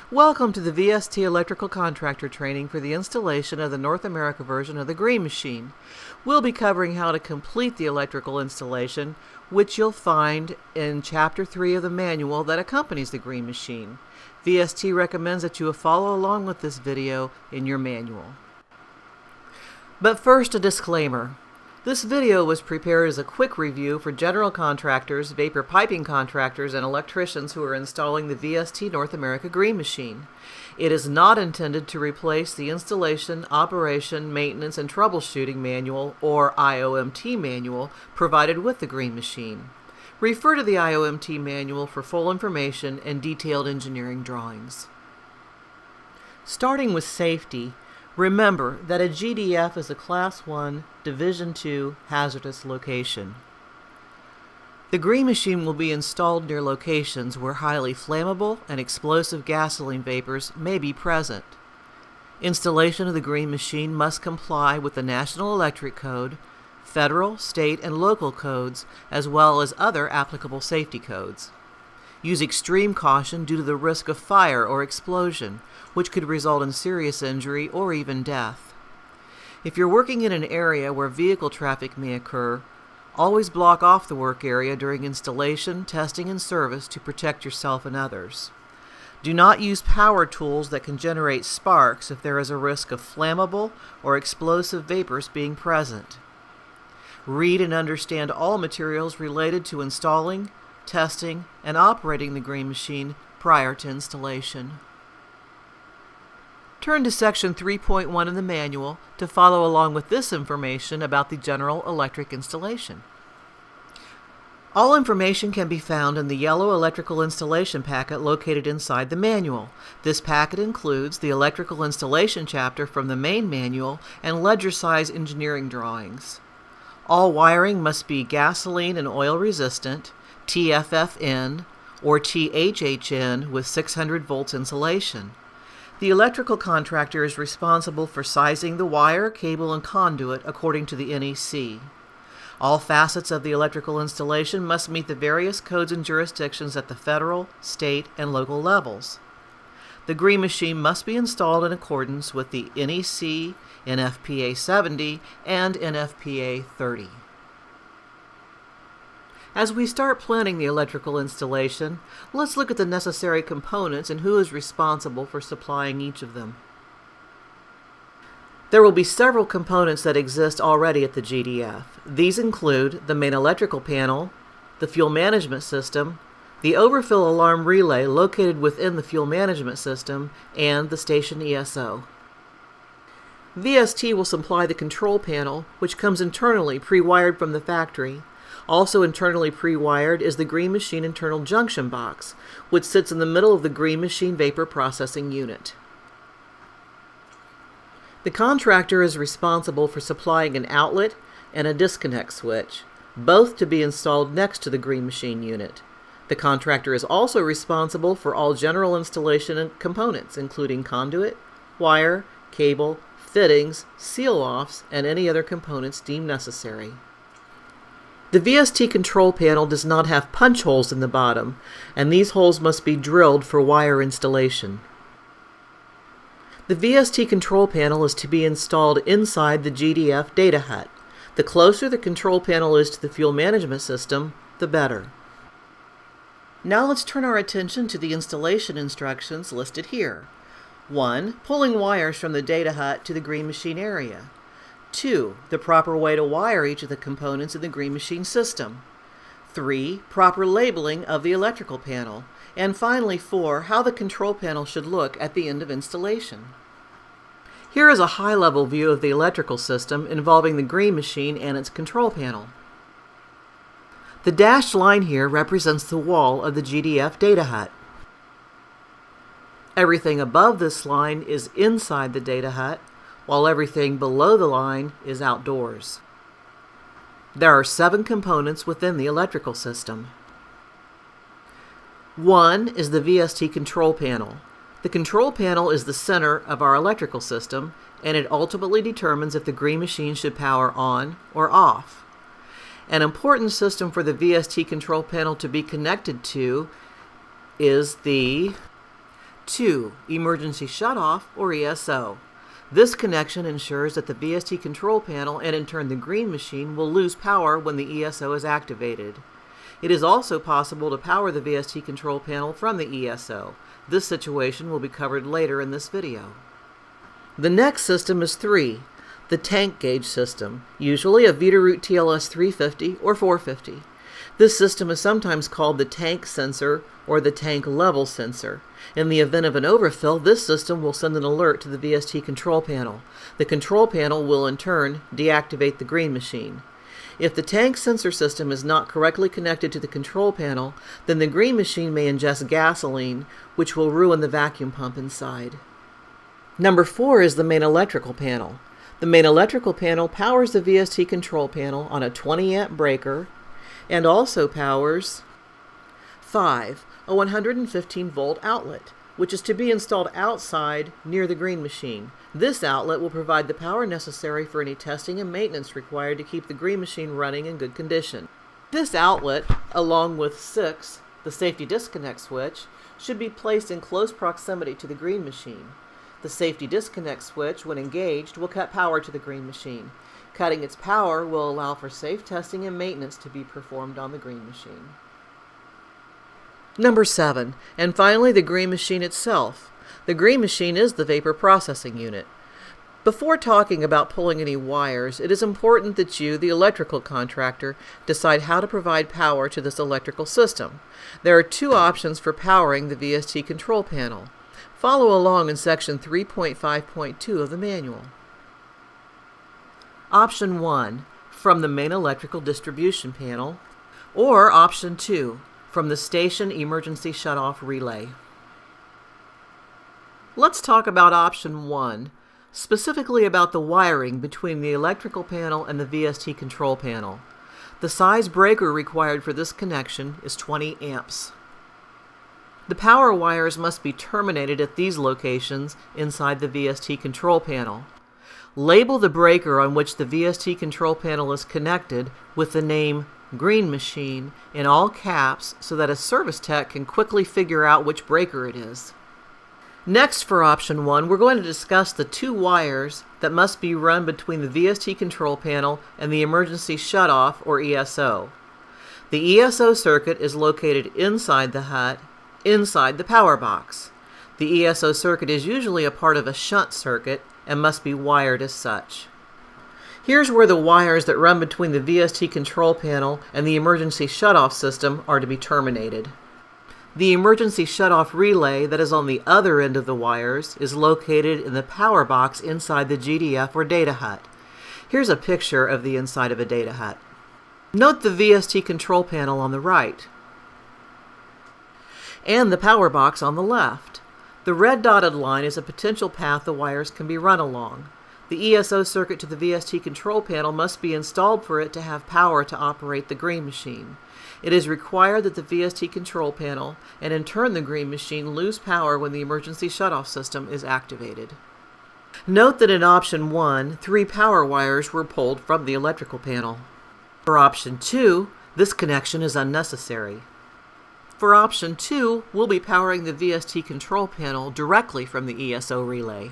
Welcome to the VST Electrical Contractor Training for the installation of the North America version of the Green Machine. We'll be covering how to complete the electrical installation, which you'll find in Chapter 3 of the manual that accompanies the Green Machine. VST recommends that you follow along with this video in your manual. But first, a disclaimer. This video was prepared as a quick review for general contractors, vapor piping contractors, and electricians who are installing the VST North America Green Machine. It is not intended to replace the Installation, Operation, Maintenance, and Troubleshooting Manual, or IOMT manual, provided with the Green Machine. Refer to the IOMT manual for full information and detailed engineering drawings. Starting with safety, remember that a GDF is a Class 1, Division 2 hazardous location. The Green Machine will be installed near locations where highly flammable and explosive gasoline vapors may be present. Installation of the Green Machine must comply with the National Electric Code, federal, state, and local codes, as well as other applicable safety codes. Use extreme caution due to the risk of fire or explosion, which could result in serious injury or even death. If you're working in an area where vehicle traffic may occur, always block off the work area during installation, testing, and service to protect yourself and others. Do not use power tools that can generate sparks if there is a risk of flammable or explosive vapors being present. Read and understand all materials related to installing, testing, and operating the Green Machine prior to installation. Turn to Section 3.1 in the manual to follow along with this information about the general electric installation. All information can be found in the yellow electrical installation packet located inside the manual. This packet includes the electrical installation chapter from the main manual and ledger-size engineering drawings. All wiring must be gasoline and oil resistant, TFFN, or THHN with 600 volts insulation. The electrical contractor is responsible for sizing the wire, cable, and conduit according to the NEC. All facets of the electrical installation must meet the various codes and jurisdictions at the federal, state, and local levels. The Green Machine must be installed in accordance with the NEC, NFPA 70, and NFPA 30. As we start planning the electrical installation, let's look at the necessary components and who is responsible for supplying each of them. There will be several components that exist already at the GDF. These include the main electrical panel, the fuel management system, the overfill alarm relay located within the fuel management system, and the station ESO. VST will supply the control panel, which comes internally pre-wired from the factory. Also internally pre-wired is the Green Machine internal junction box, which sits in the middle of the Green Machine vapor processing unit. The contractor is responsible for supplying an outlet and a disconnect switch, both to be installed next to the Green Machine unit. The contractor is also responsible for all general installation and components, including conduit, wire, cable, fittings, seal-offs, and any other components deemed necessary. The VST control panel does not have punch holes in the bottom, and these holes must be drilled for wire installation. The VST control panel is to be installed inside the GDF data hut. The closer the control panel is to the fuel management system, the better. Now let's turn our attention to the installation instructions listed here. 1. Pulling wires from the data hut to the Green Machine area. 2. The proper way to wire each of the components in the Green Machine system. 3. Proper labeling of the electrical panel. And finally 4. How the control panel should look at the end of installation. Here is a high-level view of the electrical system involving the Green Machine and its control panel. The dashed line here represents the wall of the GDF data hut. Everything above this line is inside the data hut, while everything below the line is outdoors. There are 7 components within the electrical system. 1 is the VST control panel. The control panel is the center of our electrical system, and it ultimately determines if the Green Machine should power on or off. An important system for the VST control panel to be connected to is the 2. Emergency shutoff, or ESO. This connection ensures that the VST control panel and in turn the green machine will lose power when the ESO is activated. It is also possible to power the VST control panel from the ESO. This situation will be covered later in this video. The next system is 3, the tank gauge system, usually a Veeder-Root TLS 350 or 450. This system is sometimes called the tank sensor or the tank level sensor. In the event of an overfill, this system will send an alert to the VST control panel. The control panel will in turn deactivate the green machine. If the tank sensor system is not correctly connected to the control panel, then the green machine may ingest gasoline, which will ruin the vacuum pump inside. Number 4 is the main electrical panel. The main electrical panel powers the VST control panel on a 20 amp breaker and also powers 5, a 115 volt outlet, which is to be installed outside near the green machine. This outlet will provide the power necessary for any testing and maintenance required to keep the green machine running in good condition. This outlet, along with 6, the safety disconnect switch, should be placed in close proximity to the green machine. The safety disconnect switch, when engaged, will cut power to the green machine. Cutting its power will allow for safe testing and maintenance to be performed on the green machine. Number 7, and finally the green machine itself. The green machine is the vapor processing unit. Before talking about pulling any wires, it is important that you, the electrical contractor, decide how to provide power to this electrical system. There are 2 options for powering the VST control panel. Follow along in section 3.5.2 of the manual. Option 1, from the main electrical distribution panel, or Option 2, from the station emergency shutoff relay. Let's talk about Option 1, specifically about the wiring between the electrical panel and the VST control panel. The size breaker required for this connection is 20 amps. The power wires must be terminated at these locations inside the VST control panel. Label the breaker on which the VST control panel is connected with the name green machine in all caps so that a service tech can quickly figure out which breaker it is. Next, for Option 1, we're going to discuss the 2 wires that must be run between the VST control panel and the emergency shutoff, or ESO. The ESO circuit is located inside the hut, inside the power box. The ESO circuit is usually a part of a shunt circuit and must be wired as such. Here's where the wires that run between the VST control panel and the emergency shutoff system are to be terminated. The emergency shutoff relay that is on the other end of the wires is located in the power box inside the GDF or data hut. Here's a picture of the inside of a data hut. Note the VST control panel on the right and the power box on the left. The red dotted line is a potential path the wires can be run along. The ESO circuit to the VST control panel must be installed for it to have power to operate the green machine. It is required that the VST control panel and in turn the green machine lose power when the emergency shutoff system is activated. Note that in Option 1, 3 power wires were pulled from the electrical panel. For Option 2, this connection is unnecessary. For Option 2, we'll be powering the VST control panel directly from the ESO relay.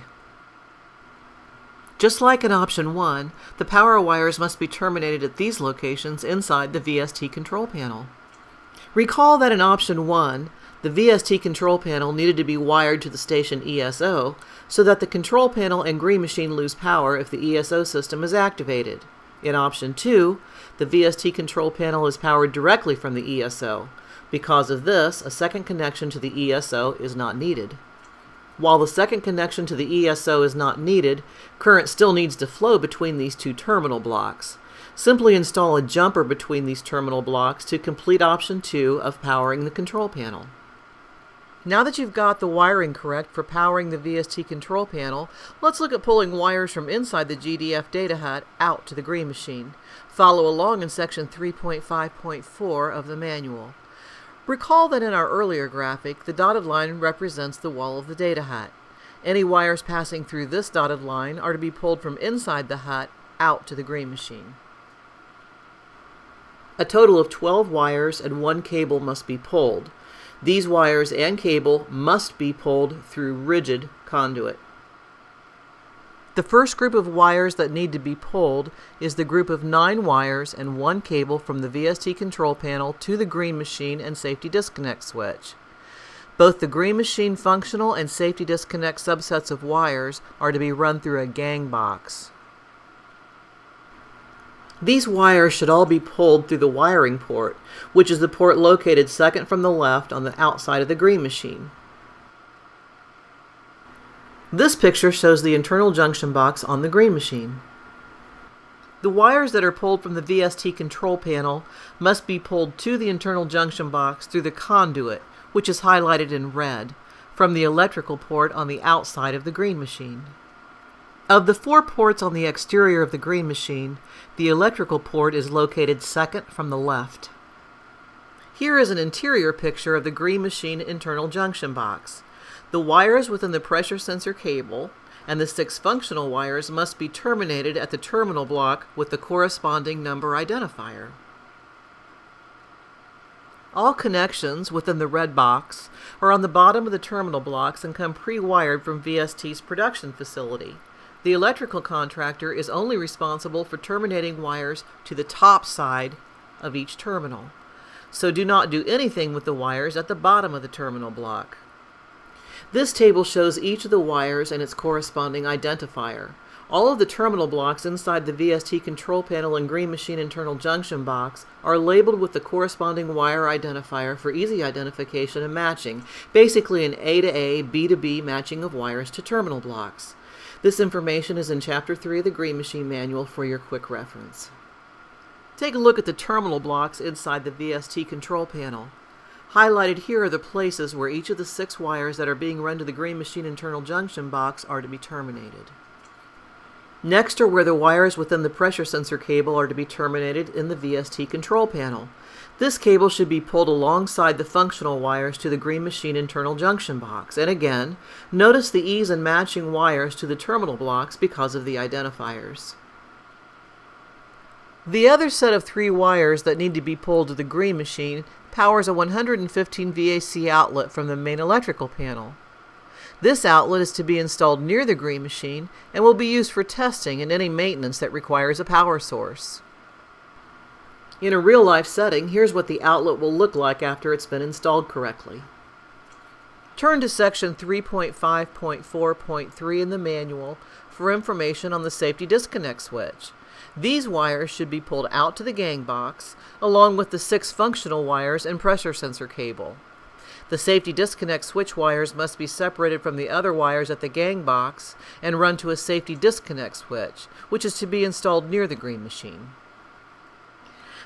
Just like in Option 1, the power wires must be terminated at these locations inside the VST control panel. Recall that in Option 1, the VST control panel needed to be wired to the station ESO so that the control panel and green machine lose power if the ESO system is activated. In Option 2, the VST control panel is powered directly from the ESO. Because of this, a second connection to the ESO is not needed. While the second connection to the ESO is not needed, current still needs to flow between these 2 terminal blocks. Simply install a jumper between these terminal blocks to complete Option 2 of powering the control panel. Now that you've got the wiring correct for powering the VST control panel, let's look at pulling wires from inside the GDF data hut out to the green machine. Follow along in section 3.5.4 of the manual. Recall that in our earlier graphic, the dotted line represents the wall of the data hut. Any wires passing through this dotted line are to be pulled from inside the hut out to the green machine. A total of 12 wires and 1 cable must be pulled. These wires and cable must be pulled through rigid conduit. The first group of wires that need to be pulled is the group of 9 wires and 1 cable from the VST control panel to the green machine and safety disconnect switch. Both the green machine functional and safety disconnect subsets of wires are to be run through a gang box. These wires should all be pulled through the wiring port, which is the port located second from the left on the outside of the green machine. This picture shows the internal junction box on the green machine. The wires that are pulled from the VST control panel must be pulled to the internal junction box through the conduit, which is highlighted in red, from the electrical port on the outside of the green machine. Of the 4 ports on the exterior of the green machine, the electrical port is located second from the left. Here is an interior picture of the green machine internal junction box. The wires within the pressure sensor cable and the 6 functional wires must be terminated at the terminal block with the corresponding number identifier. All connections within the red box are on the bottom of the terminal blocks and come pre-wired from VST's production facility. The electrical contractor is only responsible for terminating wires to the top side of each terminal, so do not do anything with the wires at the bottom of the terminal block. This table shows each of the wires and its corresponding identifier. All of the terminal blocks inside the VST control panel and green machine internal junction box are labeled with the corresponding wire identifier for easy identification and matching, basically an A to A, B to B matching of wires to terminal blocks. This information is in Chapter 3 of the Green Machine Manual for your quick reference. Take a look at the terminal blocks inside the VST control panel. Highlighted here are the places where each of the 6 wires that are being run to the green machine internal junction box are to be terminated. Next are where the wires within the pressure sensor cable are to be terminated in the VST control panel. This cable should be pulled alongside the functional wires to the green machine internal junction box. And again, notice the ease in matching wires to the terminal blocks because of the identifiers. The other set of 3 wires that need to be pulled to the green machine powers a 115 VAC outlet from the main electrical panel. This outlet is to be installed near the green machine and will be used for testing and any maintenance that requires a power source. In a real-life setting, here's what the outlet will look like after it's been installed correctly. Turn to section 3.5.4.3 in the manual for information on the safety disconnect switch. These wires should be pulled out to the gang box, along with the 6 functional wires and pressure sensor cable. The safety disconnect switch wires must be separated from the other wires at the gang box and run to a safety disconnect switch, which is to be installed near the green machine.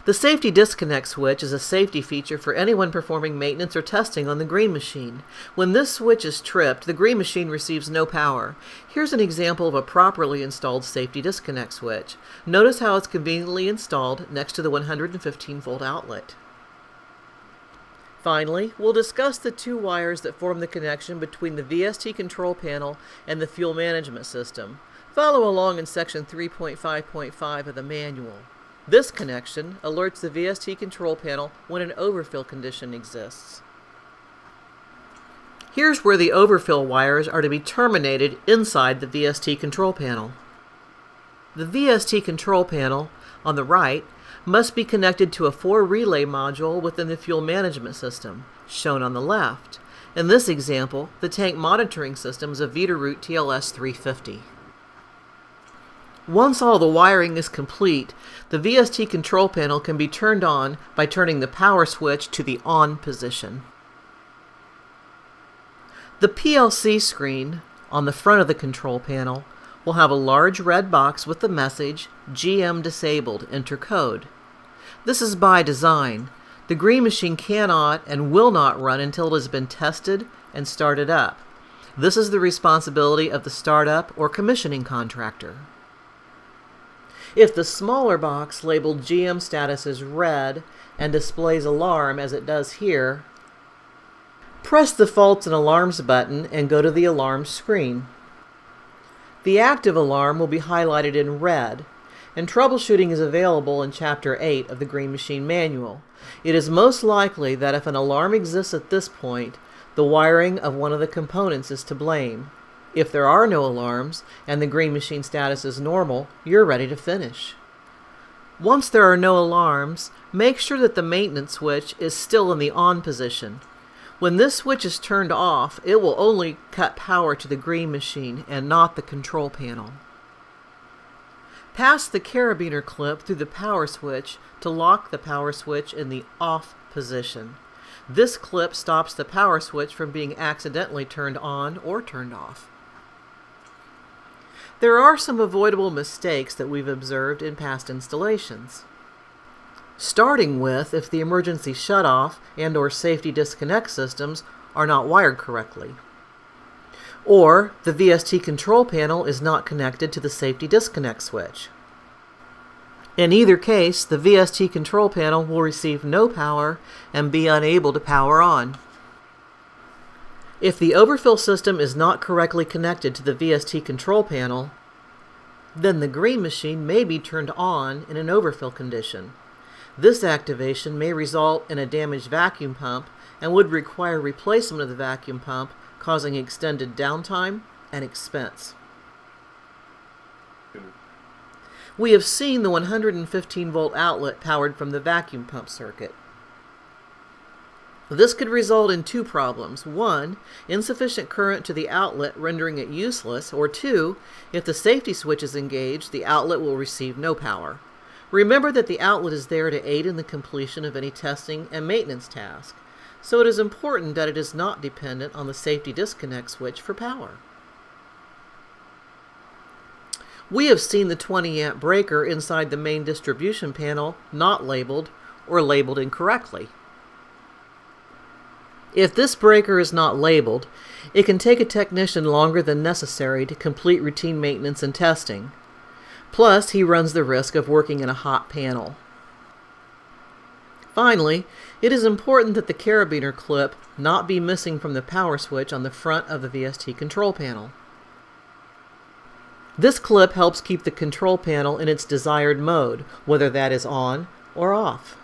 The safety disconnect switch is a safety feature for anyone performing maintenance or testing on the green machine. When this switch is tripped, the green machine receives no power. Here's an example of a properly installed safety disconnect switch. Notice how it's conveniently installed next to the 115-volt outlet. Finally, we'll discuss the 2 wires that form the connection between the VST control panel and the fuel management system. Follow along in section 3.5.5 of the manual. This connection alerts the VST control panel when an overfill condition exists. Here's where the overfill wires are to be terminated inside the VST control panel. The VST control panel, on the right, must be connected to a 4 relay module within the fuel management system, shown on the left. In this example, the tank monitoring system is a Veeder-Root TLS 350. Once all the wiring is complete, the VST control panel can be turned on by turning the power switch to the on position. The PLC screen on the front of the control panel will have a large red box with the message GM disabled, enter code. This is by design. The green machine cannot and will not run until it has been tested and started up. This is the responsibility of the startup or commissioning contractor. If the smaller box labeled GM status is red and displays alarm as it does here, press the Faults and Alarms button and go to the alarm screen. The active alarm will be highlighted in red. and troubleshooting is available in Chapter 8 of the Green Machine Manual. It is most likely that if an alarm exists at this point, the wiring of one of the components is to blame. If there are no alarms and the Green Machine status is normal, you're ready to finish. Once there are no alarms, make sure that the maintenance switch is still in the on position. When this switch is turned off, it will only cut power to the Green Machine and not the control panel. Pass the carabiner clip through the power switch to lock the power switch in the off position. This clip stops the power switch from being accidentally turned on or turned off. There are some avoidable mistakes that we've observed in past installations. Starting with if the emergency shutoff and/or safety disconnect systems are not wired correctly, or the VST control panel is not connected to the safety disconnect switch. In either case, the VST control panel will receive no power and be unable to power on. If the overfill system is not correctly connected to the VST control panel, then the Green Machine may be turned on in an overfill condition. This activation may result in a damaged vacuum pump and would require replacement of the vacuum pump, causing extended downtime and expense. We have seen the 115-volt outlet powered from the vacuum pump circuit. This could result in two problems. One, insufficient current to the outlet rendering it useless, or two, if the safety switch is engaged, the outlet will receive no power. Remember that the outlet is there to aid in the completion of any testing and maintenance task, so it is important that it is not dependent on the safety disconnect switch for power. We have seen the 20-amp breaker inside the main distribution panel not labeled or labeled incorrectly. If this breaker is not labeled, it can take a technician longer than necessary to complete routine maintenance and testing. Plus, he runs the risk of working in a hot panel. Finally, it is important that the carabiner clip not be missing from the power switch on the front of the VST control panel. This clip helps keep the control panel in its desired mode, whether that is on or off.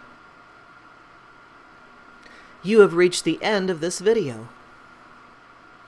You have reached the end of this video.